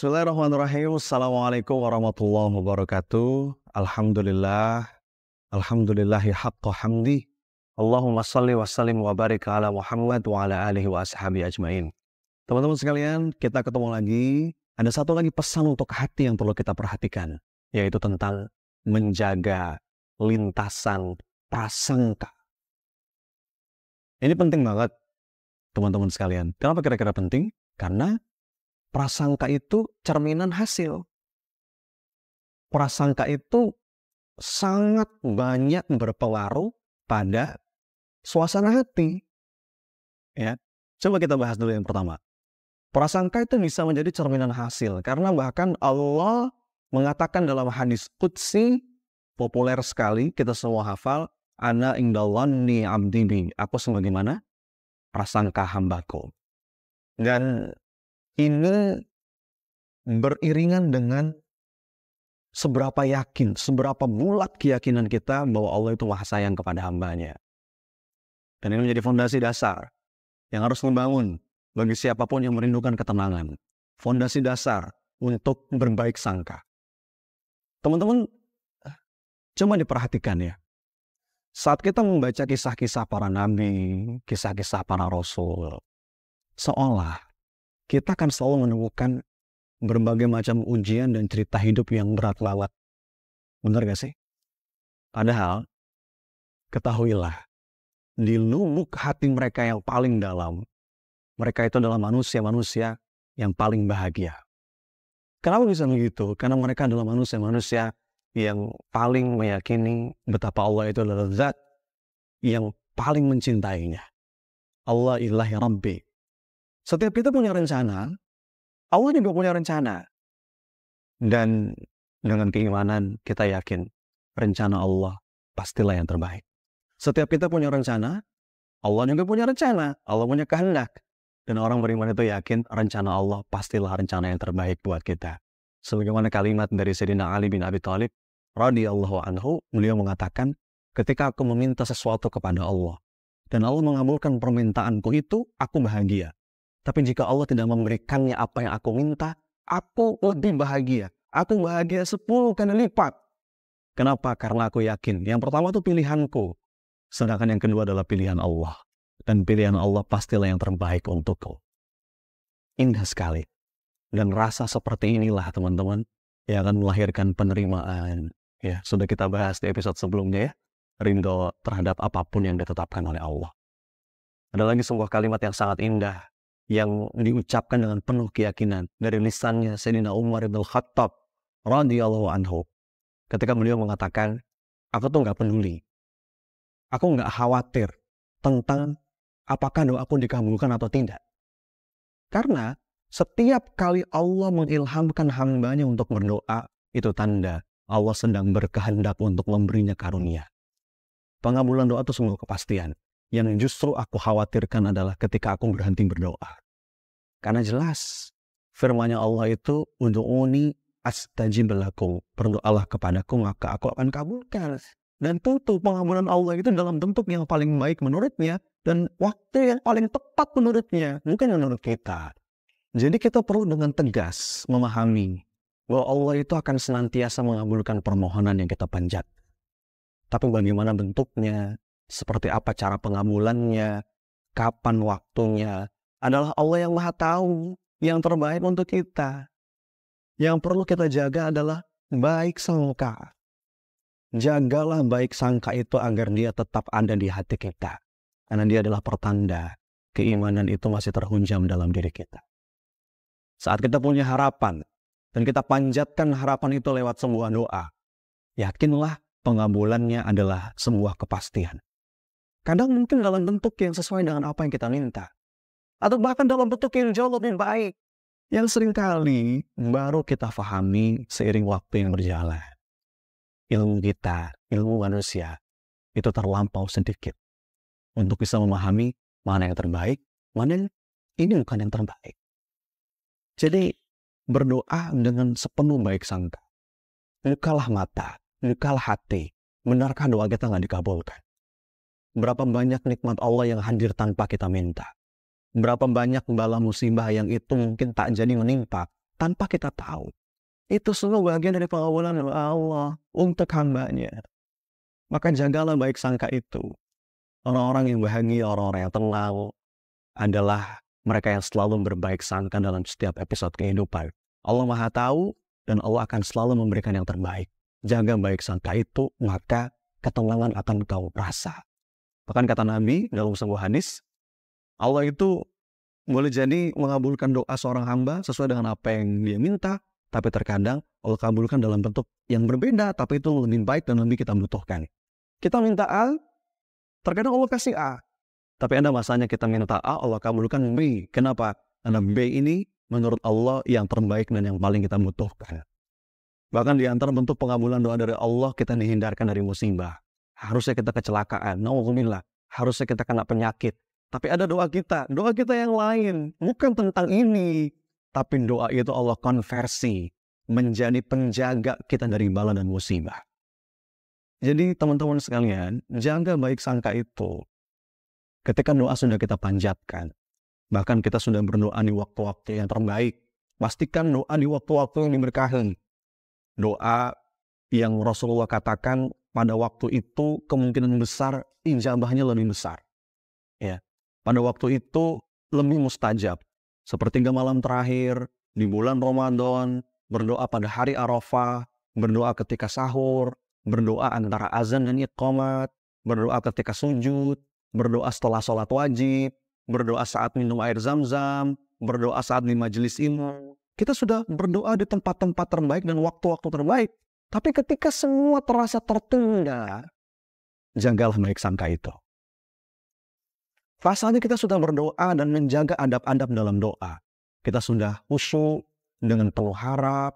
Bismillahirrahmanirrahim. Assalamualaikum warahmatullahi wabarakatuh. Alhamdulillah. Alhamdulillahi haqqa hamdi. Allahumma salli wa sallim wa barik ala Muhammad wa ala alihi wa ashabi ajmain. Teman-teman sekalian, kita ketemu lagi. Ada satu lagi pesan untuk hati yang perlu kita perhatikan, yaitu tentang menjaga lintasan prasangka. Ini penting banget, teman-teman sekalian. Kenapa kira-kira penting? Karena prasangka itu cerminan hasil. Prasangka itu sangat banyak berpengaruh pada suasana hati. Ya, coba kita bahas dulu yang pertama. Prasangka itu bisa menjadi cerminan hasil karena bahkan Allah mengatakan dalam hadis qudsi populer sekali, kita semua hafal, ana indallanni abdi bi, aku sebagaimana prasangka hambaku. Dan ini beriringan dengan seberapa yakin, seberapa bulat keyakinan kita bahwa Allah itu maha sayang kepada hambanya. Dan ini menjadi fondasi dasar yang harus membangun bagi siapapun yang merindukan ketenangan. Fondasi dasar untuk berbaik sangka. Teman-teman, coba diperhatikan ya. Saat kita membaca kisah-kisah para nabi, kisah-kisah para rasul, seolah kita akan selalu menemukan berbagai macam ujian dan cerita hidup yang berat banget. Benar gak sih? Padahal, ketahuilah, di lubuk hati mereka yang paling dalam, mereka itu adalah manusia-manusia yang paling bahagia. Kenapa bisa begitu? Karena mereka adalah manusia-manusia yang paling meyakini betapa Allah itu adalah zat yang paling mencintainya. Allah ilahi Rabbi. Setiap kita punya rencana, Allah juga punya rencana. Dan dengan keimanan kita yakin rencana Allah pastilah yang terbaik. Setiap kita punya rencana, Allah juga punya rencana. Allah punya kehendak. Dan orang beriman itu yakin rencana Allah pastilah rencana yang terbaik buat kita. Sebagaimana kalimat dari Sayyidina Ali bin Abi Thalib radhiyallahu anhu, beliau mengatakan, ketika aku meminta sesuatu kepada Allah dan Allah mengabulkan permintaanku itu, aku bahagia. Tapi jika Allah tidak memberikannya apa yang aku minta, aku lebih bahagia. Aku bahagia 10 kali lipat. Kenapa? Karena aku yakin. Yang pertama itu pilihanku. Sedangkan yang kedua adalah pilihan Allah. Dan pilihan Allah pastilah yang terbaik untukku. Indah sekali. Dan rasa seperti inilah teman-teman yang akan melahirkan penerimaan. Ya, sudah kita bahas di episode sebelumnya ya. Ridho terhadap apapun yang ditetapkan oleh Allah. Ada lagi sebuah kalimat yang sangat indah yang diucapkan dengan penuh keyakinan dari lisannya Sayyidina Umar bin Khattab radhiyallahu anhu. Ketika beliau mengatakan, aku tuh nggak peduli, aku nggak khawatir tentang apakah doaku dikabulkan atau tidak. Karena setiap kali Allah mengilhamkan hambanya untuk berdoa, itu tanda Allah sedang berkehendak untuk memberinya karunia. Pengabulan doa itu sungguh kepastian. Yang justru aku khawatirkan adalah ketika aku berhenti berdoa. Karena jelas firman-Nya Allah itu, ud'uni astajib lakum, berdoalah kepadaku maka aku akan kabulkan. Dan tentu pengabulan Allah itu dalam bentuk yang paling baik menurutnya dan waktu yang paling tepat menurutnya, bukan menurut kita. Jadi kita perlu dengan tegas memahami bahwa Allah itu akan senantiasa mengabulkan permohonan yang kita panjat. Tapi bagaimana bentuknya, seperti apa cara pengabulannya, kapan waktunya, adalah Allah yang Maha Tahu, yang terbaik untuk kita. Yang perlu kita jaga adalah baik sangka. Jagalah baik sangka itu agar dia tetap ada di hati kita. Karena dia adalah pertanda keimanan itu masih terhunjam dalam diri kita. Saat kita punya harapan, dan kita panjatkan harapan itu lewat sebuah doa, yakinlah pengabulannya adalah sebuah kepastian. Kadang mungkin dalam bentuk yang sesuai dengan apa yang kita minta. Atau bahkan dalam bentuk yang jauh lebih baik. Yang seringkali baru kita fahami seiring waktu yang berjalan. Ilmu kita, ilmu manusia, itu terlampau sedikit. Untuk bisa memahami mana yang terbaik, mana ini bukan yang terbaik. Jadi berdoa dengan sepenuh baik sangka. Bukalah mata, bukalah hati. Benarkah doa kita nggak dikabulkan? Berapa banyak nikmat Allah yang hadir tanpa kita minta. Berapa banyak bala musibah yang itu mungkin tak jadi menimpa, tanpa kita tahu. Itu semua bagian dari pengabulan Allah untuk hambanya. Maka jagalah baik sangka itu. Orang-orang yang bahagia, orang-orang yang tenang adalah mereka yang selalu berbaik sangka dalam setiap episode kehidupan. Allah Maha Tahu dan Allah akan selalu memberikan yang terbaik. Jaga baik sangka itu, maka ketenangan akan kau rasa. Bahkan kata Nabi dalam sebuah hadis, Allah itu boleh jadi mengabulkan doa seorang hamba sesuai dengan apa yang dia minta, tapi terkadang Allah kabulkan dalam bentuk yang berbeda, tapi itu lebih baik dan lebih kita butuhkan. Kita minta A, terkadang Allah kasih A. Tapi ada masanya kita minta A, Allah kabulkan B. Kenapa? Karena B ini menurut Allah yang terbaik dan yang paling kita butuhkan. Bahkan di antara bentuk pengabulan doa dari Allah, kita dihindarkan dari musibah. Harusnya kita kecelakaan, na'udzubillah. Harusnya kita kena penyakit. Tapi ada doa kita yang lain. Bukan tentang ini. Tapi doa itu Allah konversi menjadi penjaga kita dari bala dan musibah. Jadi teman-teman sekalian, jaga baik sangka itu. Ketika doa sudah kita panjatkan, bahkan kita sudah berdoa di waktu-waktu yang terbaik, pastikan doa di waktu-waktu yang diberkahi. Doa yang Rasulullah katakan pada waktu itu kemungkinan besar ijabahnya lebih besar. Ya, pada waktu itu lebih mustajab. Sepertiga malam terakhir di bulan Ramadan, berdoa pada hari Arafah, berdoa ketika sahur, berdoa antara azan dan iqamat, berdoa ketika sujud, berdoa setelah sholat wajib, berdoa saat minum air zam-zam, berdoa saat di majelis ilmu. Kita sudah berdoa di tempat-tempat terbaik dan waktu-waktu terbaik. Tapi ketika semua terasa tertunda, jagalah baik sangka itu. Pasalnya kita sudah berdoa dan menjaga adab-adab dalam doa. Kita sudah khusyuk dengan penuh harap,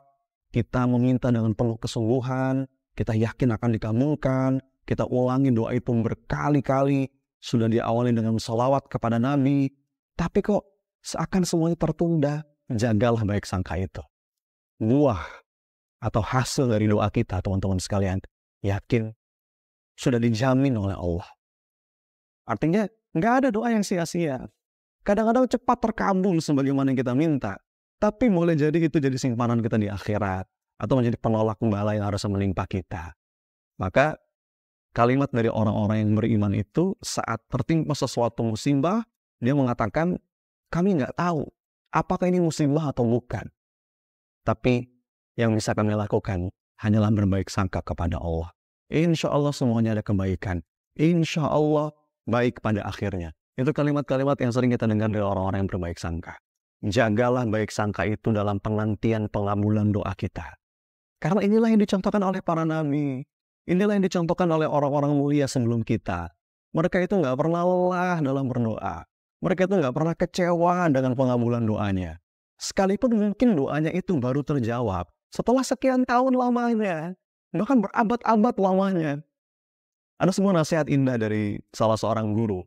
kita meminta dengan penuh kesungguhan, kita yakin akan dikabulkan, kita ulangi doa itu berkali-kali, sudah diawali dengan sholawat kepada Nabi, tapi kok seakan semuanya tertunda. Jagalah baik sangka itu. Buah atau hasil dari doa kita, teman-teman sekalian, yakin sudah dijamin oleh Allah. Artinya nggak ada doa yang sia-sia. Kadang-kadang cepat terkabul sebagaimana yang kita minta, tapi boleh jadi itu jadi simpanan kita di akhirat atau menjadi penolak bala yang harus menimpa kita. Maka kalimat dari orang-orang yang beriman itu saat tertimpa sesuatu musibah, dia mengatakan, kami nggak tahu apakah ini musibah atau bukan. Tapi yang bisa kami lakukan hanyalah berbaik sangka kepada Allah. Insya Allah semuanya ada kebaikan. Insya Allah baik pada akhirnya. Itu kalimat-kalimat yang sering kita dengar dari orang-orang yang berbaik sangka. Jagalah baik sangka itu dalam penantian pengabulan doa kita. Karena inilah yang dicontohkan oleh para nabi. Inilah yang dicontohkan oleh orang-orang mulia sebelum kita. Mereka itu nggak pernah lelah dalam berdoa. Mereka itu nggak pernah kecewa dengan pengabulan doanya. Sekalipun mungkin doanya itu baru terjawab setelah sekian tahun lamanya. Bahkan berabad-abad lamanya. Ada sebuah nasihat indah dari salah seorang guru.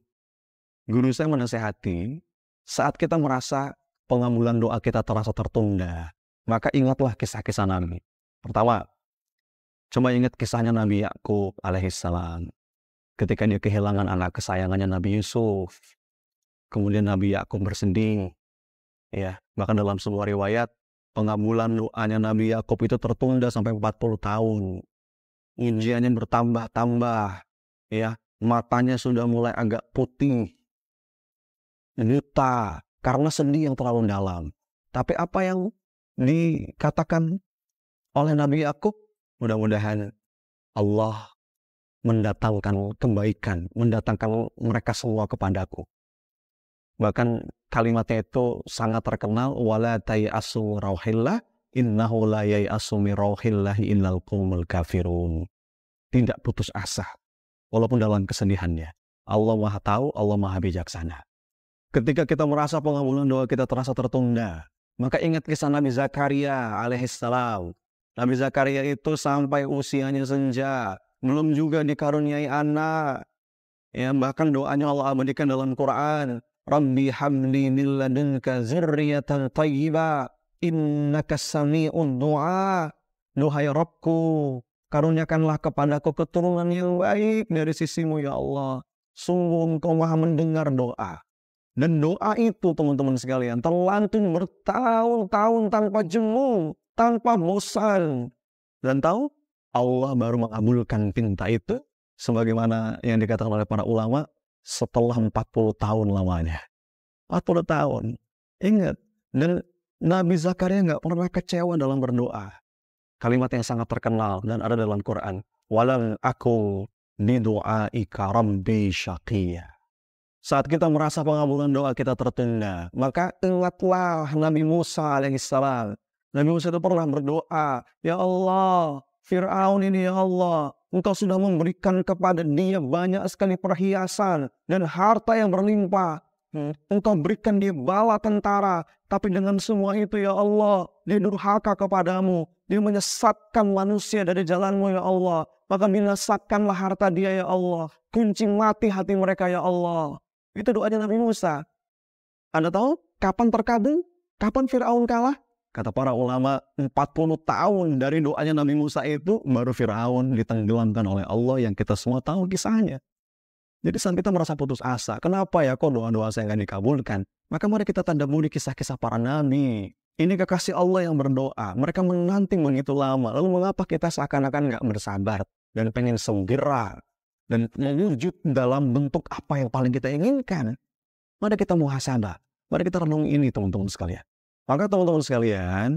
Guru saya menasihati, saat kita merasa pengabulan doa kita terasa tertunda, maka ingatlah kisah-kisah Nabi. Pertama, coba ingat kisahnya Nabi Yakub alaihissalam. Ketika dia kehilangan anak kesayangannya Nabi Yusuf. Kemudian Nabi Yakub bersedih. Ya, bahkan dalam sebuah riwayat, pengabulan doanya Nabi Yakub itu tertunda sampai 40 tahun. Ujiannya bertambah-tambah. Ya, matanya sudah mulai agak putih. Buta karena sedih yang terlalu dalam. Tapi apa yang dikatakan oleh Nabi Yakub, mudah-mudahan Allah mendatangkan kebaikan, mendatangkan mereka semua kepadaku. Bahkan kalimatnya itu sangat terkenal, wala tayasu rauhillah innahu la yayasu min rauhillahi innal qaumul kafirun. Tidak putus asa walaupun dalam kesedihannya. Allah Maha Tahu, Allah Maha Bijaksana. Ketika kita merasa pengabulan doa kita terasa tertunda, maka ingat kisah Nabi Zakaria alaihissalam. Nabi Zakaria itu sampai usianya senja, belum juga dikaruniai anak. Ya, bahkan doanya Allah abadikan dalam Quran. Rabbi hamli min ladunka zurriyatan thayyibah innaka sami'ud du'a. Duhai Rabbku, karuniakanlah kepadaku keturunan yang baik dari sisimu ya Allah. Sungguh Engkau Maha mendengar doa. Dan doa itu teman-teman sekalian terlantun bertahun-tahun tanpa jemu, tanpa bosan. Dan tahu Allah baru mengabulkan pinta itu sebagaimana yang dikatakan oleh para ulama setelah 40 tahun lamanya. 40 tahun. Ingat, dan Nabi Zakaria nggak pernah kecewa dalam berdoa. Kalimat yang sangat terkenal dan ada dalam Quran. Walam aku bidu'aika rabbi syaqiyya. Saat kita merasa pengabulan doa kita tertunda, maka ingatlah Nabi Musa alaihissalam. Nabi Musa itu pernah berdoa, ya Allah, Fir'aun ini ya Allah, Engkau sudah memberikan kepada dia banyak sekali perhiasan dan harta yang berlimpah. Engkau berikan dia bala tentara, tapi dengan semua itu ya Allah, dia durhaka kepadamu, dia menyesatkan manusia dari jalanmu ya Allah, maka binasakanlah harta dia ya Allah, kunci mati hati mereka ya Allah. Itu doanya Nabi Musa. Anda tahu kapan terkabul? Kapan Fir'aun kalah? Kata para ulama, 40 tahun dari doanya Nabi Musa itu baru Fir'aun ditenggelamkan oleh Allah yang kita semua tahu kisahnya. Jadi saat kita merasa putus asa, kenapa ya kok doa-doa saya nggak dikabulkan? Maka mari kita tadaburi kisah-kisah para nabi. Ini kekasih Allah yang berdoa. Mereka menanti begitu lama. Lalu mengapa kita seakan-akan nggak bersabar dan pengen segera dan mewujud dalam bentuk apa yang paling kita inginkan? Mari kita muhasabah. Mari kita renung ini teman-teman sekalian. Maka teman-teman sekalian,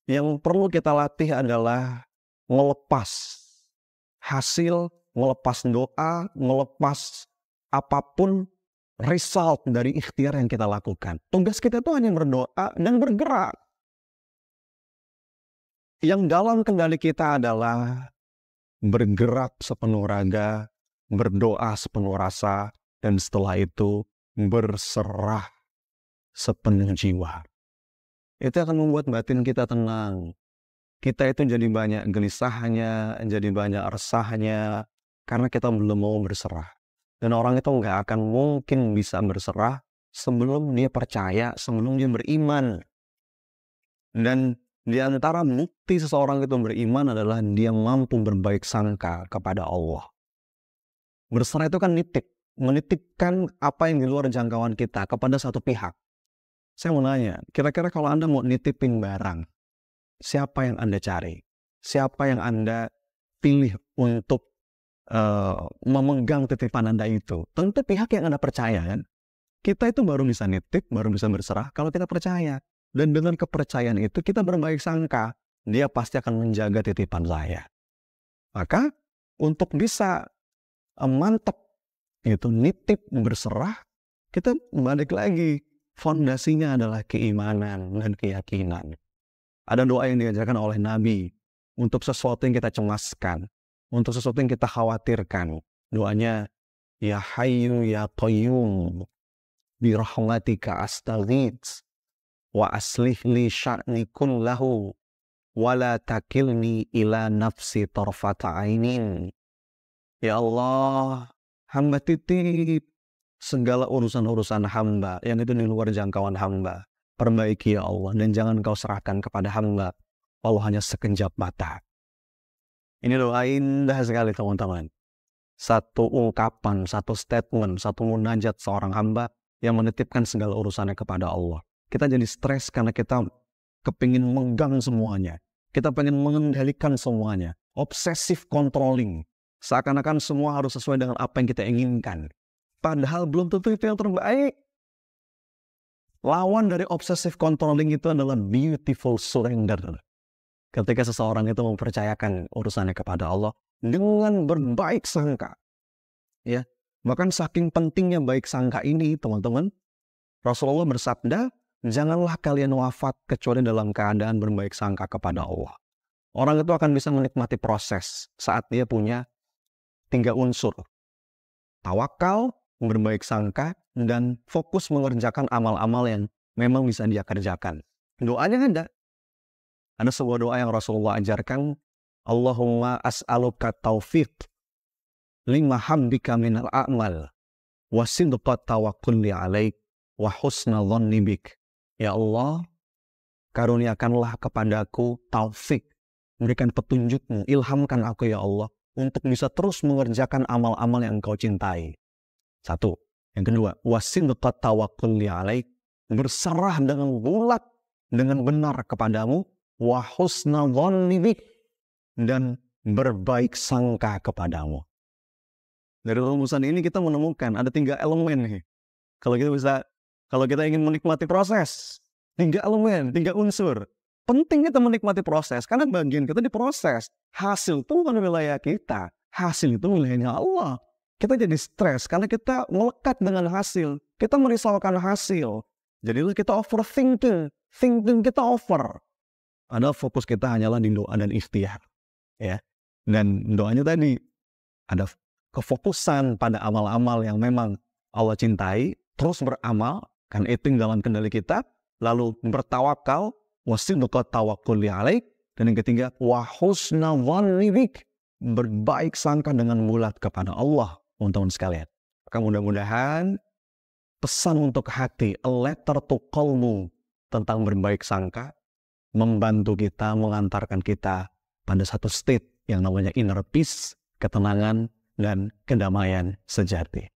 yang perlu kita latih adalah melepas hasil, melepas doa, melepas apapun result dari ikhtiar yang kita lakukan. Tugas kita itu hanya berdoa dan bergerak. Yang dalam kendali kita adalah bergerak sepenuh raga, berdoa sepenuh rasa, dan setelah itu berserah sepenuh jiwa. Itu akan membuat batin kita tenang. Kita itu jadi banyak gelisahnya, jadi banyak resahnya, karena kita belum mau berserah. Dan orang itu nggak akan mungkin bisa berserah sebelum dia percaya, sebelum dia beriman. Dan di antara bukti seseorang itu beriman adalah dia mampu berbaik sangka kepada Allah. Berserah itu kan nitip, menitipkan apa yang di luar jangkauan kita kepada satu pihak. Saya mau nanya, kira-kira kalau Anda mau nitipin barang, siapa yang Anda cari? Siapa yang Anda pilih untuk memegang titipan Anda itu? Tentu pihak yang Anda percaya kan? Kita itu baru bisa nitip, baru bisa berserah kalau kita percaya. Dan dengan kepercayaan itu kita berbaik sangka, dia pasti akan menjaga titipan saya. Maka untuk bisa mantap itu nitip berserah, kita balik lagi. Fondasinya adalah keimanan dan keyakinan. Ada doa yang diajarkan oleh Nabi untuk sesuatu yang kita cemaskan, untuk sesuatu yang kita khawatirkan. Doanya, Ya Hayyu Ya Qayyum, bi rahmatika astaghits, wa aslih li sya'ni kullahu, wa la takilni ila nafsi tarfata ainin. Ya Allah, hamba titip segala urusan-urusan hamba yang itu di luar jangkauan hamba. Perbaiki ya Allah, dan jangan kau serahkan kepada hamba walau hanya sekejap mata. Ini doa indah sekali teman-teman. Satu ungkapan, satu statement, satu munajat seorang hamba yang menitipkan segala urusannya kepada Allah. Kita jadi stres karena kita kepingin megang semuanya. Kita pengen mengendalikan semuanya. Obsessive controlling. Seakan-akan semua harus sesuai dengan apa yang kita inginkan. Padahal belum tentu itu yang terbaik. Lawan dari obsessive controlling itu adalah beautiful surrender. Ketika seseorang itu mempercayakan urusannya kepada Allah dengan berbaik sangka. Ya, bahkan saking pentingnya baik sangka ini, teman-teman, Rasulullah bersabda, janganlah kalian wafat kecuali dalam keadaan berbaik sangka kepada Allah. Orang itu akan bisa menikmati proses saat dia punya 3 unsur. Tawakal, berbaik sangka, dan fokus mengerjakan amal-amal yang memang bisa dia kerjakan. Doanya ada. Ada sebuah doa yang Rasulullah ajarkan, Allahumma as'aluka taufiq lima hambika minal a'mal wa sidqa tawakkulli alaik wa husna dhanni bik. Ya Allah, karuniakanlah kepadaku taufik, berikan petunjukmu, ilhamkan aku ya Allah untuk bisa terus mengerjakan amal-amal yang Engkau cintai. 1. Yang kedua, wasidqat tawakkuli alaik, berserah dengan bulat, dengan benar kepadamu, wa husna dhanni bik, dan berbaik sangka kepadamu. Dari rumusan ini kita menemukan ada 3 elemen nih. Kalau kita ingin menikmati proses, 3 elemen, 3 unsur. Penting kita menikmati proses, karena bagian kita diproses. Hasil itu bukan wilayah kita, hasil itu wilayahnya Allah. Kita jadi stres karena kita melekat dengan hasil. Kita merisaukan hasil. Jadilah kita overthinking. Thinking kita over. Padahal fokus kita hanyalah di doa dan ikhtiar. Ya. Dan doanya tadi, ada kefokusan pada amal-amal yang memang Allah cintai. Terus beramal, kan itu dalam kendali kita. Lalu bertawakal. Wasidqat tawakkuli alaik. Dan yang ketiga, wa husna dhanni bik, berbaik sangka dengan bulat kepada Allah. Teman-teman sekalian, maka mudah-mudahan pesan untuk hati, a letter to qalbu, tentang berbaik sangka, membantu kita, mengantarkan kita pada satu state yang namanya inner peace, ketenangan, dan kedamaian sejati.